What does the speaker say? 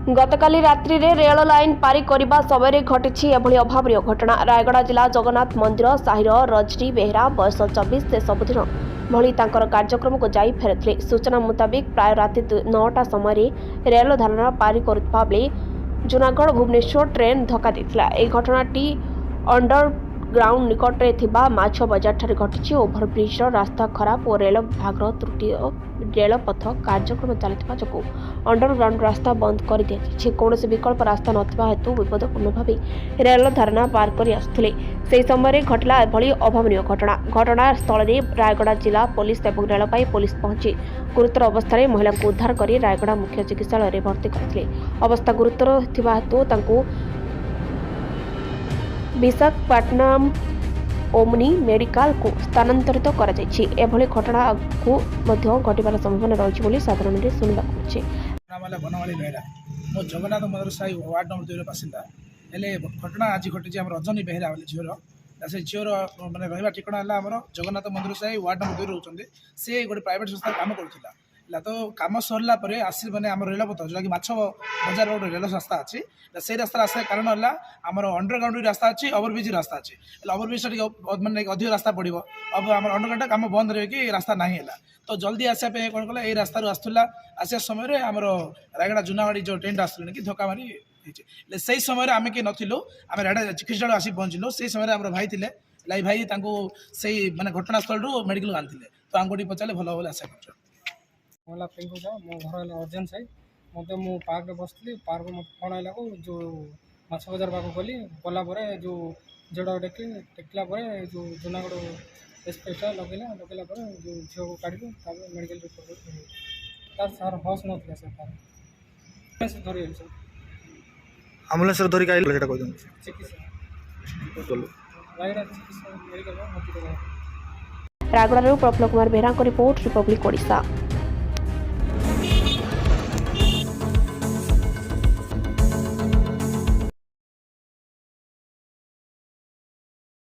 गतकाली रात्रि रे rail line पारी करने समय घटी एभली अभावन घटना। रायगड़ा जिला जगन्नाथ मंदिर साहिर रजनी बेहेरा बयस 24 से सबुदिन भली तांकर कार्यक्रम को जाई फेरथिले। सूचना मुताबिक प्राय राति 9टा समय रेल धारणा पारी करुवा बेले जूनागढ़ भुवनेश्वर ट्रेन धक्का देथिला। एही घटनाटी अंडरग्राउंड निकट में थिबा माछ बजार ठारे घटी। ओभरब्रिज रास्ता खराब और रेल विभाग त्रुटि रेलपथ कार्यक्रम चलता जो अंडरग्राउंड रास्ता बंद कर दिया। कौन विकल्प रास्ता नथिबा हेतु विपदपूर्ण भाव रेल धारणा पार कर आसुथिले। से समय घटला एभली अभावन घटनास्थल में रायगड़ा जिला पुलिस और रेलपाई पुलिस पहुंची गुरुतर अवस्था महिला को उद्धार कर रायगड़ा मुख्य चिकित्सालय भर्ती करथिले। अवस्था गुरुतर थिबा हेतु तांकु विशाखापट्टनम ओमनी मेडिकल को स्थानांतरित कर एभली घटना को घटवार संभावना रही साधारण शुणा बनवाली बेहरा मो जगन्नाथ मंदिर साई वार्ड नंबर 2 बासिंदा हेले घटना आज घटी रजनी बेहरा बोले झीर से झीर मैंने रहा ठिकना है जगन्नाथ मंदिर साई वार्ड नंबर 2 रोचे सी गोटे प्राइट संस्था काम करूला तो कम सरला आसी मैंने आम रेलपथ जोटा कि माछ बजार गोटे रेल रास्ता अच्छी से रास्ता आसा कारण है आम अंडरग्राउंड रास्ता अच्छी ओवरब्रिज रास्ता अच्छी ओवरब्रिज मैंने अधिक रास्ता पड़ो अब आम अंडरग्राउंड काम बंद रहे कि रास्ता ना है तो जल्दी आसापी कौन कला ये रास्तार आसाला आसा समय आम रायगड़ा जूनागढ़ जो ट्रेन आसुन कि धक्का मारी से समय आम किए नथिलु आम रेड़ा चिकित्सालय आसी पहुँचलु से समय आम भाई थे लाई भाई से मैंने घटनास्थल मेडिकल आनी तो आंगुठी पचारे भल भले आशा कर मोला पिंकू जा मो घर अर्जेंट साई मत मु पार्क बसती पार्क मत फोन आइला को जो माछ बजार पाक गली गला जो जोड़ा टेकला जो जूनागढ़ एक्सप्रेसटा लगेला जो झील को काढ़ मेडिकल रिपोर्ट सार हस ना सर धरी सर आम्बुलेंस धरिक आइल चिकित्सा रायगड़ा चिकित्सा medical Rayagada Prafulla Kumar Behera report Republic Odisha.